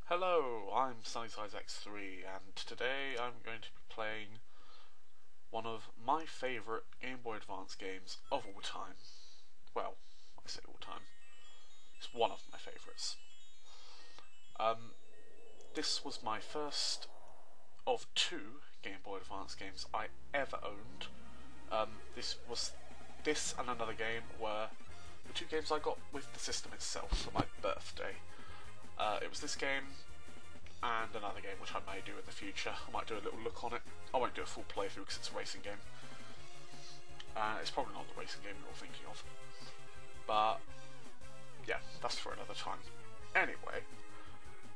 Hello, I'm SunnySideX3 and today I'm going to be playing one of my favourite Game Boy Advance games of all time. Well, I say all time. It's one of my favourites. This was my first of two Game Boy Advance games I ever owned. This and another game were the two games I got with the system itself for my birthday. It was this game and another game which I may do in the future. I might do a little look on it. I won't do a full playthrough because it's a racing game. It's probably not the racing game you're thinking of. But yeah, that's for another time. Anyway,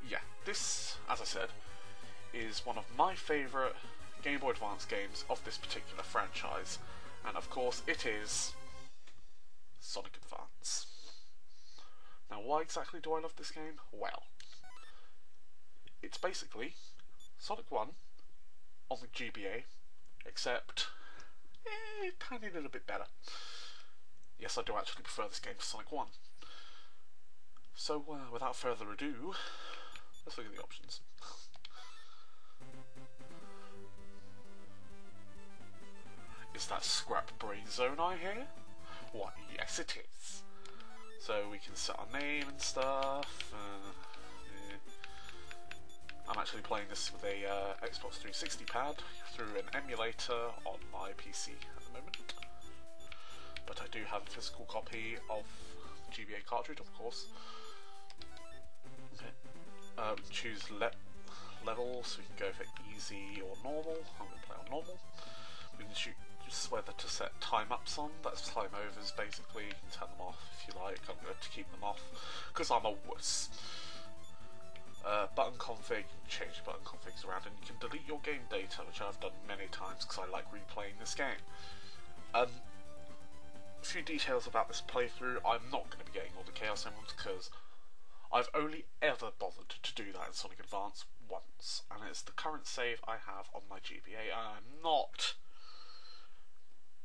yeah, this, as I said, is one of my favourite Game Boy Advance games of this particular franchise. And of course it is Sonic Advance. Now, why exactly do I love this game? Well, it's basically Sonic 1 on the GBA, except a tiny little bit better. Yes, I do actually prefer this game to Sonic 1. So, without further ado, let's look at the options. Is that Scrap Brain Zone I hear? Why, yes it is. So we can set our name and stuff. I'm actually playing this with a Xbox 360 pad through an emulator on my PC at the moment. But I do have a physical copy of the GBA cartridge, of course. Okay. We can choose level, so we can go for easy or normal. I'm going to play on normal. We can choose whether to set time ups on. That's time overs basically. You can turn them off if you like. I'm going to keep them off because I'm a wuss. Button config, you can change button configs around, and you can delete your game data, which I've done many times because I like replaying this game. A few details about this playthrough. I'm not going to be getting all the Chaos Emeralds because I've only ever bothered to do that in Sonic Advance once, and it's the current save I have on my GBA, and I'm not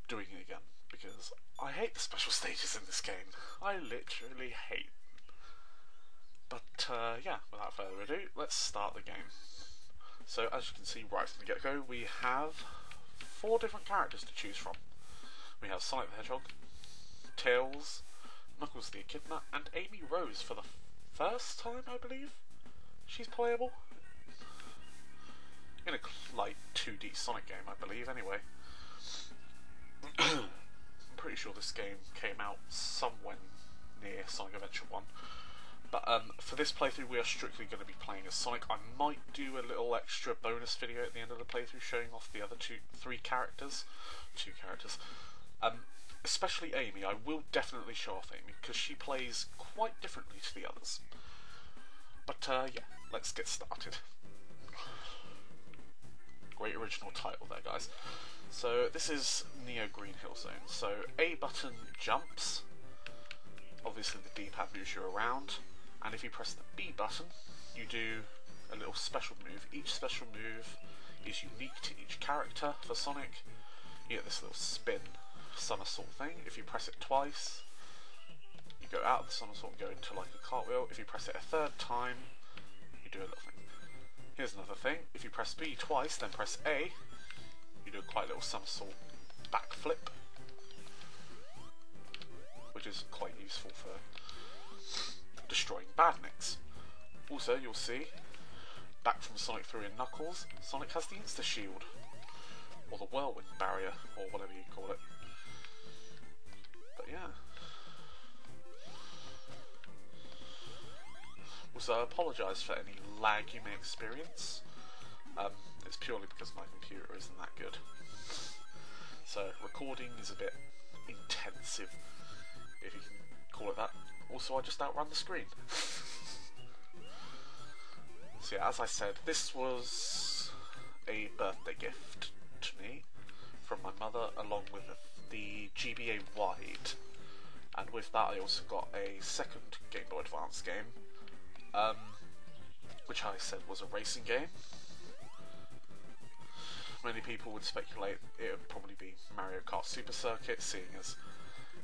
doing it again because I hate the special stages in this game. I literally hate them. But yeah, without further ado, let's start the game. So as you can see right from the get-go, we have 4 different characters to choose from. We have Sonic the Hedgehog, Tails, Knuckles the Echidna, and Amy Rose for the first time, I believe. She's playable in a like 2D Sonic game, I believe. Anyway, I'm pretty sure this game came out somewhere near Sonic Adventure 1. But for this playthrough, we are strictly going to be playing as Sonic. I might do a little extra bonus video at the end of the playthrough showing off the other 2 characters. Especially Amy. I will definitely show off Amy because she plays quite differently to the others. But yeah, let's get started. Great original title there, guys. So this is Neo Green Hill Zone. So A button jumps. Obviously the D-pad moves you around. And if you press the B button, you do a little special move. Each special move is unique to each character. For Sonic, you get this little spin somersault thing. If you press it twice, you go out of the somersault and go into like a cartwheel. If you press it a 3rd time, you do a little thing. Here's another thing. If you press B twice, then press A, you do quite a little somersault backflip, which is quite useful for destroying badniks. Also, you'll see, back from Sonic 3 and Knuckles, Sonic has the Insta Shield, or the Whirlwind Barrier, or whatever you call it. But yeah. Also, I apologise for any lag you may experience. It's purely because my computer isn't that good. So, recording is a bit intensive, if you can call it that. Also, I just outrun the screen. So yeah, as I said, this was a birthday gift to me from my mother, along with the GBA Wide. And with that I also got a second Game Boy Advance game, which I said was a racing game. Many people would speculate it would probably be Mario Kart Super Circuit, seeing as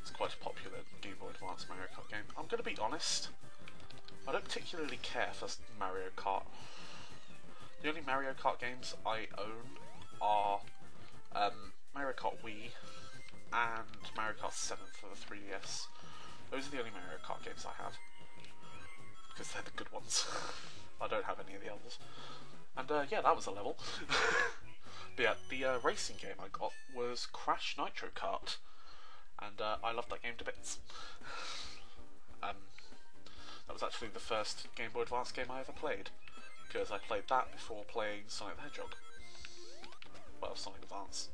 it's quite a popular Game Boy Advance Mario Kart game. I'm going to be honest, I don't particularly care for Mario Kart. The only Mario Kart games I own are Mario Kart Wii and Mario Kart 7 for the 3DS. Those are the only Mario Kart games I have, because they're the good ones. I don't have any of the others. And yeah, that was a level. But yeah, the racing game I got was Crash Nitro Kart, and I loved that game to bits. That was actually the first Game Boy Advance game I ever played, because I played that before playing Sonic the Hedgehog. Well, Sonic Advance.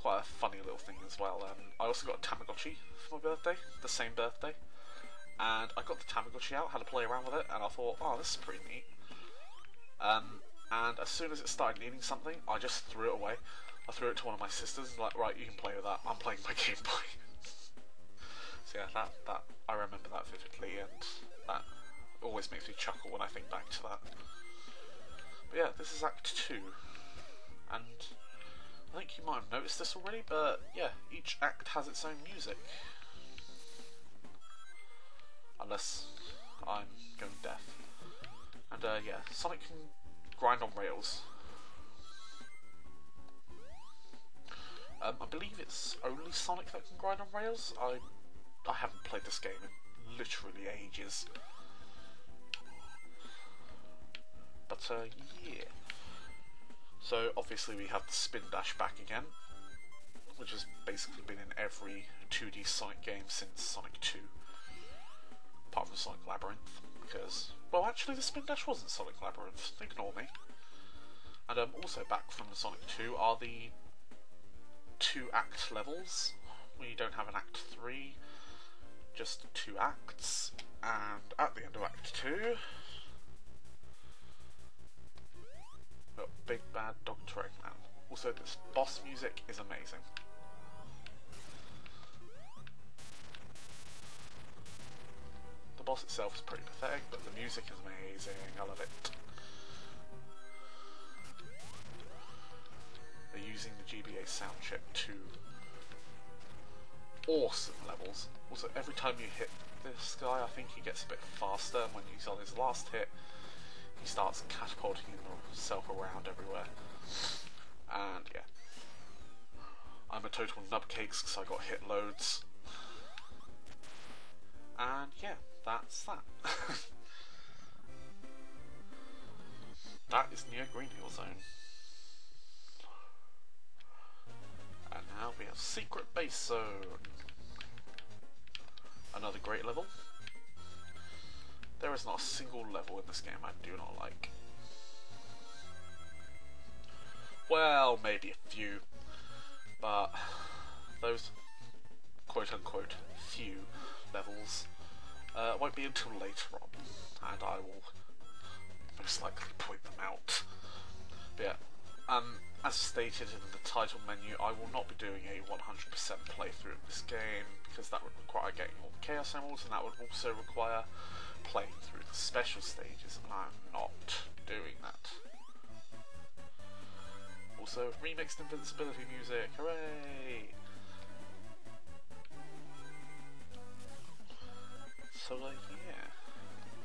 Quite a funny little thing as well. I also got a Tamagotchi for my birthday, the same birthday, and I got the Tamagotchi out, had to play around with it, and I thought, oh, this is pretty neat. And as soon as it started needing something, I just threw it away. I threw it to one of my sisters, and like, right, you can play with that. I'm playing my Game Boy. So yeah, that I remember that vividly, and that always makes me chuckle when I think back to that. But yeah, this is Act 2, and I think you might have noticed this already, but yeah, each act has its own music. Unless I'm going deaf. And yeah, Sonic can grind on rails. I believe it's only Sonic that can grind on rails. I haven't played this game in literally ages. But yeah. So obviously we have the spin dash back again, which has basically been in every 2D Sonic game since Sonic 2. Apart from Sonic Labyrinth, because, well, actually the spin dash wasn't Sonic Labyrinth, ignore me. And also back from Sonic 2 are the 2-act levels. We don't have an Act 3, just 2 acts, and at the end of Act 2, we've got Big Bad Dr. Eggman. Also, this boss music is amazing. The boss itself is pretty pathetic, but the music is amazing. I love it. They're using the GBA sound chip to awesome levels. Also, every time you hit this guy, I think he gets a bit faster, and when he's on his last hit, he starts catapulting himself around everywhere. And yeah, I'm a total nubcakes because I got hit loads. And yeah, that's that. That is near Green Hill Zone. And now we have Secret Base Zone. Another great level. There is not a single level in this game I do not like. Well, maybe a few, but those quote-unquote few levels won't be until later on, and I will most likely point them out. But yeah, as stated in the title menu, I will not be doing a 100% playthrough of this game, because that would require getting all the Chaos Emeralds, and that would also require playing through the special stages, and I'm not doing that. Also, remixed Invincibility music, hooray! So yeah,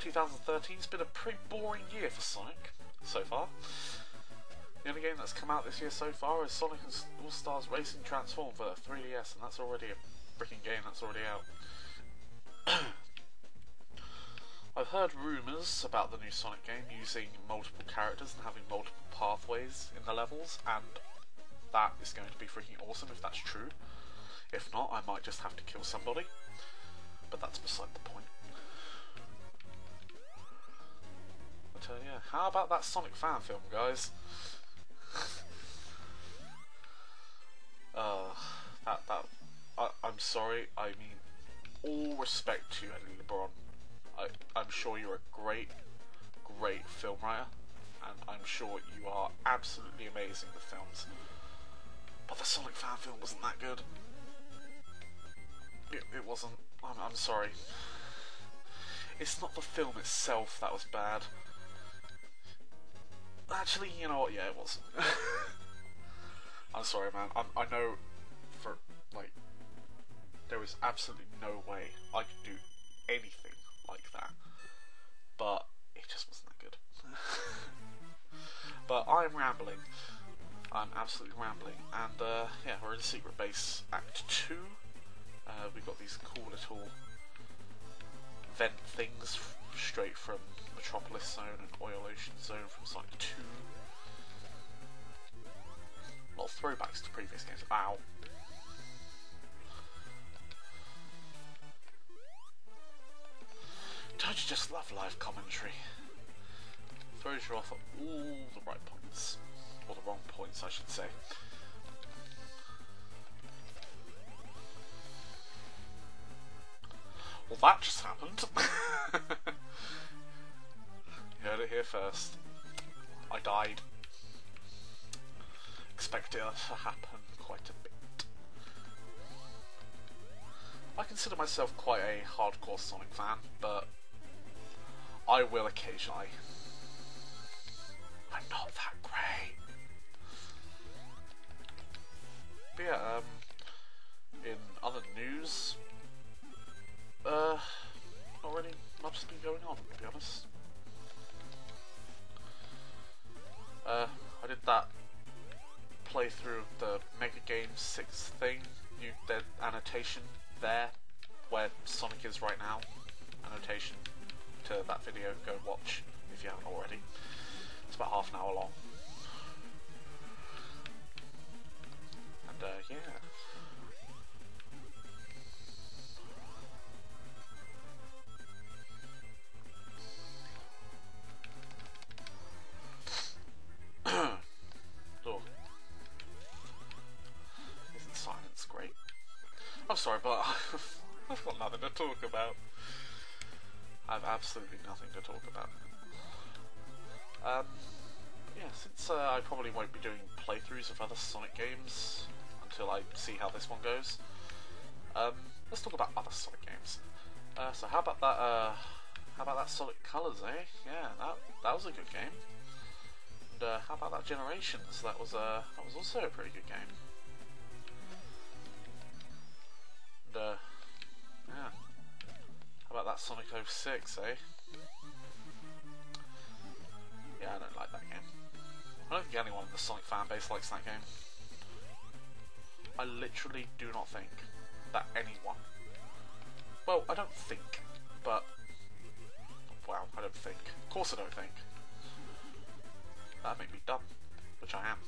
2013's been a pretty boring year for Sonic, so far. The only game that's come out this year so far is Sonic All-Stars Racing Transform for 3DS, and that's already a freaking game that's already out. I've heard rumours about the new Sonic game using multiple characters and having multiple pathways in the levels, and that is going to be freaking awesome if that's true. If not, I might just have to kill somebody, but that's beside the point. But yeah, how about that Sonic fan film, guys? I'm sorry, I mean, all respect to you, Eddie LeBron. I'm sure you're a great film writer, and I'm sure you are absolutely amazing with films. But the Sonic fan film wasn't that good. It wasn't. I'm sorry. It's not the film itself that was bad. Actually, you know what? Yeah, it was. I'm sorry, man. I know for, like, there was absolutely no way I could do anything like that, but it just wasn't that good. But I'm rambling. I'm absolutely rambling. And yeah, we're in the Secret Base Act 2. We've got these cool little vent things straight from Metropolis Zone and Oil Ocean Zone from Sonic 2. A lot of throwbacks to previous games. Ow. Don't you just love live commentary? Throws you off at all the right points. Or the wrong points, I should say. Well, that just happened. You heard it here first. I died. Expect it to happen quite a bit. I consider myself quite a hardcore Sonic fan, but I will occasionally. I'm not that great. But yeah, in other news, not really much has been going on, to be honest. I did that playthrough of the Mega Game 6 thing, the annotation there, where Sonic is right now. Annotation to that video, go and watch if you haven't already. It's about half an hour long. And yeah. Oh. Isn't silence great? I'm sorry, but I've got nothing to talk about. I have absolutely nothing to talk about. Yeah, since I probably won't be doing playthroughs of other Sonic games until I see how this one goes, let's talk about other Sonic games. So how about that Sonic Colors, eh? Yeah, that was a good game. And how about that Generations? That was also a pretty good game. And yeah, how about that Sonic 06, eh? Yeah, I don't like that game. I don't think anyone in the Sonic fan base likes that game. I literally do not think that anyone... Well, I don't think, but... Well, I don't think. Of course I don't think. That'd make me dumb, which I am.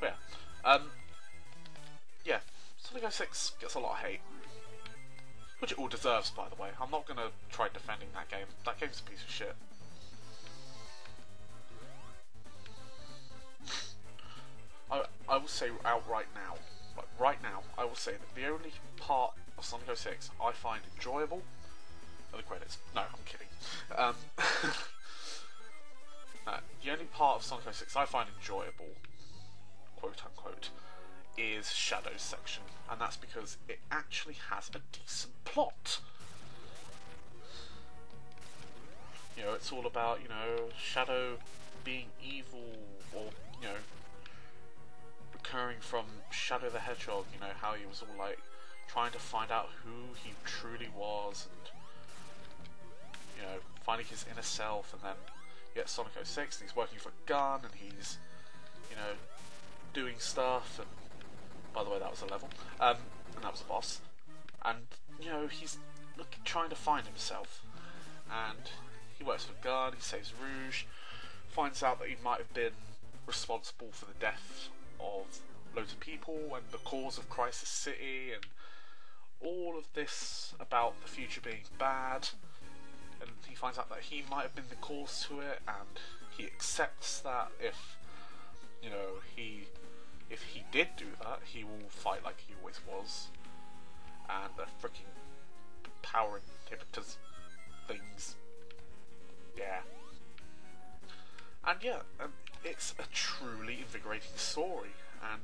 But yeah, yeah, Sonic 06 gets a lot of hate. Which it all deserves, by the way. I'm not going to try defending that game. That game's a piece of shit. I will say outright now, like right now, I will say that the only part of Sonic 06 I find enjoyable are the credits. No, I'm kidding. The only part of Sonic 06 I find enjoyable, quote unquote, is Shadow's section, and that's because it actually has a decent plot. You know, it's all about, you know, Shadow being evil, or, you know, recurring from Shadow the Hedgehog, you know, how he was all like trying to find out who he truly was, and, you know, finding his inner self, and then you get Sonic 06 and he's working for Gun, and he's, you know, doing stuff, and by the way, that was a level, and that was a boss, and, you know, he's trying to find himself, and he works for Gun, he saves Rouge, finds out that he might have been responsible for the death of loads of people and the cause of Crisis City, and all of this about the future being bad, and he finds out that he might have been the cause to it, and he accepts that if, you know, if he did do that, he will fight like he always was, and the freaking power inhibitors things, yeah. And yeah, it's a truly invigorating story, and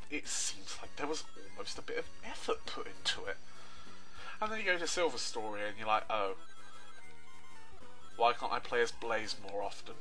it seems like there was almost a bit of effort put into it. And then you go to Silver Story and you're like, oh, why can't I play as Blaze more often?